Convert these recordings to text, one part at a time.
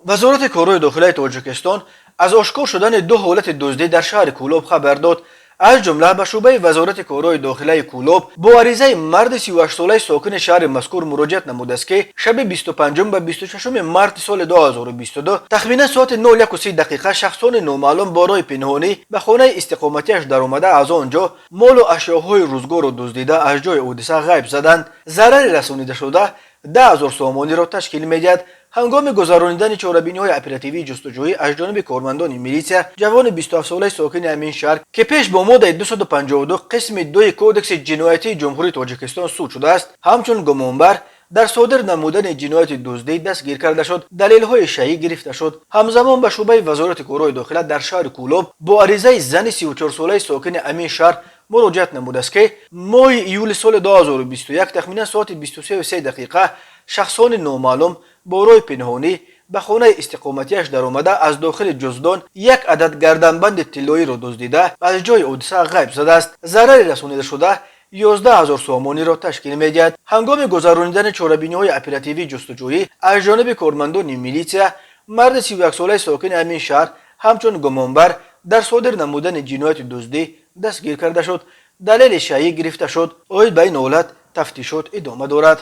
وزارت کارهای داخلی تاجیکستان از آشکار شدن دو حالت دزدی در شهر کولوب خبر داد. از جمله به شعبه وزارت کارهای داخلی کولوب با عریضه مرد 38 ساله ساکن شهر مذکور مراجعت نموده است که شب 25 و 26 مارس سال 2022 تخمینا ساعت 01:30 شخصان نامعلوم با راه پنهانی به خانه استقامتیش در آمده از آنجا مال و اشیاهای روزگار را دزدیده از جای حادثه غیب زدند. ضرر رسانیده شده 10,000 سامانی را تشکیل می‌دهد. هنگام گذرانیدن چاره‌بینی‌های اپراتیوی جستجویی از جانب کارمندان میلیسیا، جوان 27 ساله ساکن همین شهر که پیش با ماده 252 قسم 2 کودکس جنایتی جمهوری تاجیکستان سود شده است، همچون گمانبر در صادر نمودن جنایت دزدی دستگیر کرده شد. دلیل‌های شایع گرفته شد. همزمان به شعبه وزارت کارهای داخلی در شهر کولوب با عریضه زن 34 ساله ساکن همین شهر مراجعت نموده است که ماه ایول سال 2021 تخمینا ساعت 23:03 شخصان نامعلوم با راه پنهانی به خانه استقامتیش در آمده از داخل جزدان یک عدد گردنبند طلایی را دزدیده از جای حادثه غیب زده است. ضرر رسانیده شده 11,000 سامانی را تشکیل می‌دهد. هنگام گذرانیدن چاره‌بینی‌های اپراتیوی جستجویی از جانب کارمندان میلیسیا، مرد 31 ساله ساکن همین شهر همچون گمانبر در صادر نمودن جنایت دزدی دستگیر کرده شد. دلیل شایع گرفته شد. آید به این حالت تفتیشات ادامه دارد.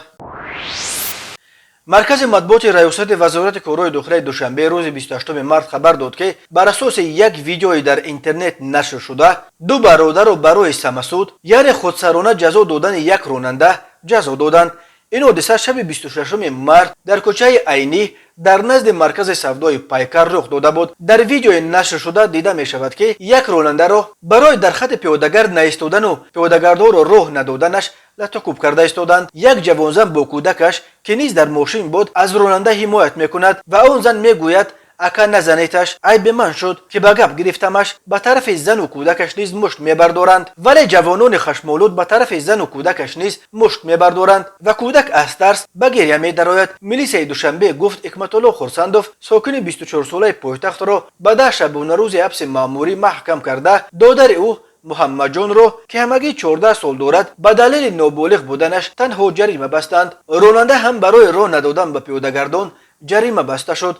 مرکز مطبوعات ریاست وزارت کارهای داخلی دوشنبه روز 28 مارس خبر داد که بر اساس یک ویدیوی در اینترنت نشر شده دو برادر را برای سمسود یعنی خودسرانه جزا دادن یک راننده جزا دادند. این حادثه شب 26 مارس در کوچه عینی در نزد مرکز سودای پیکر رخ داده بود. در ویدیو نشر شده دیده می شود که یک راننده را برای در خط پیاده‌گرد نایستادن و پیاده‌گردها را راه ندادنش لطکوب کرده ایستادند. یک جوانزن با کودکش که نیز در ماشین بود از راننده حمایت میکند و آن زن میگوید اکا نزنیدش، عیب من شد که به گپ گرفتمش. به طرف زن و کودکش نیز مشت میبردارند، ولی جوانان خشمالود به طرف زن و کودکش نیز مشت میبردارند و کودک از ترس به گریه میدراید. میلیسیای دوشنبه گفت حکمت الله خورسندوف ساکن 24 ساله پایتخت را به 10 شبانه روز حبس مأموری محکم کرده. دادر او محمد جان رو که همگی 14 سال دارد به دلیل نابالغ بودنش تنها جریمه بستند. راننده هم برای راه ندادن به پیاده‌گردان جریمه بسته شد.